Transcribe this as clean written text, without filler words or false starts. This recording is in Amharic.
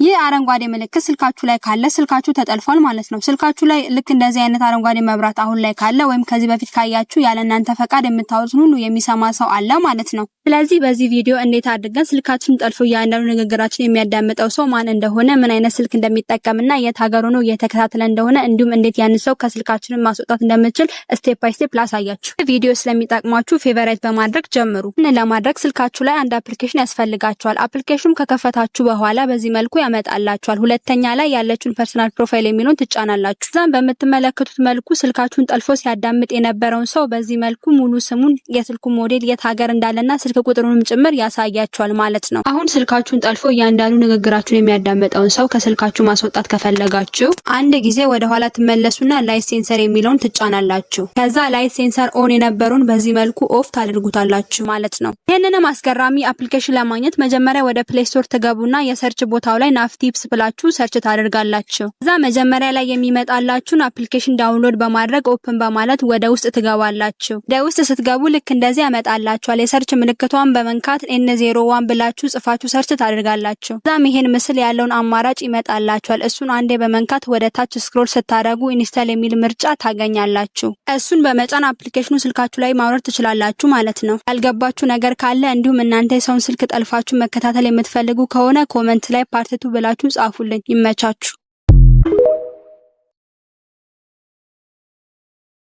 ይህ አረንጓዴ ምልክት ስልካችሁ ላይ ካለ ስልካችሁ ተጠልፏል ማለት ነው። ስልካችሁ ላይ ልክ እንደዚህ አይነት አረንጓዴ መብራት አሁን ላይ ካለ ወይም ከዚህ በፊት ካያችሁ ያለ እናንተ ፈቃድ የምታወሩትን ሁሉ የሚሰማ ሰው አለ ማለት ነው። ስለዚህ በዚህ ቪዲዮ እንዴት አድርገን ስልካችንን ጠልፎ እያንዳንዱ ንግግራችን የሚያዳምጠው ሰው ማን እንደሆነ፣ ምን አይነት ስልክ እንደሚጠቀምና የት ሀገር ሆኖ እየተከታተለ እንደሆነ እንዲሁም እንዴት ያን ሰው ከስልካችን ማስወጣት እንደምንችል ስቴፕ ባይ ስቴፕ ላሳያችሁ። ቪዲዮ ስለሚጠቅማችሁ ፌቨራይት በማድረግ ጀምሩ። ለማድረግ ስልካችሁ ላይ አንድ አፕሊኬሽን ያስፈልጋችኋል። አፕሊኬሽኑን ከከፈታችሁ በኋላ በዚህ መልኩ ያመጣላችኋል። ሁለተኛ ላይ ያለችውን ፐርሰናል ፕሮፋይል የሚለውን ትጫናላችሁ። እዛም በምትመለከቱት መልኩ ስልካችሁን ጠልፎ ሲያዳምጥ የነበረውን ሰው በዚህ መልኩ ሙሉ ስሙን፣ የስልኩ ሞዴል፣ የት ሀገር እንዳለና ስልክ ቁጥሩንም ጭምር ያሳያችኋል ማለት ነው። አሁን ስልካችሁን ጠልፎ እያንዳንዱ ንግግራችሁን የሚያዳምጠውን ሰው ከስልካችሁ ማስወጣት ከፈለጋችሁ አንድ ጊዜ ወደ ኋላ ትመለሱና ላይት ሴንሰር የሚለውን ትጫናላችሁ። ከዛ ላይት ሴንሰር ኦን የነበረውን በዚህ መልኩ ኦፍ ታደርጉታላችሁ ማለት ነው። ይህንንም አስገራሚ አፕሊኬሽን ለማግኘት መጀመሪያ ወደ ፕሌይ ስቶር ትገቡና የሰርች ቦታው ላይ ናፍቲፕስ ብላችሁ ሰርች ታደርጋላችሁ። እዛ መጀመሪያ ላይ የሚመጣላችሁን አፕሊኬሽን ዳውንሎድ በማድረግ ኦፕን በማለት ወደ ውስጥ ትገባላችሁ። ወደ ውስጥ ስትገቡ ልክ እንደዚህ ያመጣላችኋል። የሰርች ምልክቷን በመንካት N01 ብላችሁ ጽፋችሁ ሰርች ታደርጋላችሁ። እዛም ይሄን ምስል ያለውን አማራጭ ይመጣላችኋል። እሱን አንዴ በመንካት ወደ ታች ስክሮል ስታደርጉ ኢንስታል የሚል ምርጫ ታገኛላችሁ። እሱን በመጫን አፕሊኬሽኑ ስልካችሁ ላይ ማውረድ ትችላላችሁ ማለት ነው። ያልገባችሁ ነገር ካለ እንዲሁም እናንተ የሰውን ስልክ ጠልፋችሁ መከታተል የምትፈልጉ ከሆነ ኮመንት ላይ ፓርት 2 ብላችሁ ጻፉልኝ። ይመቻችሁ።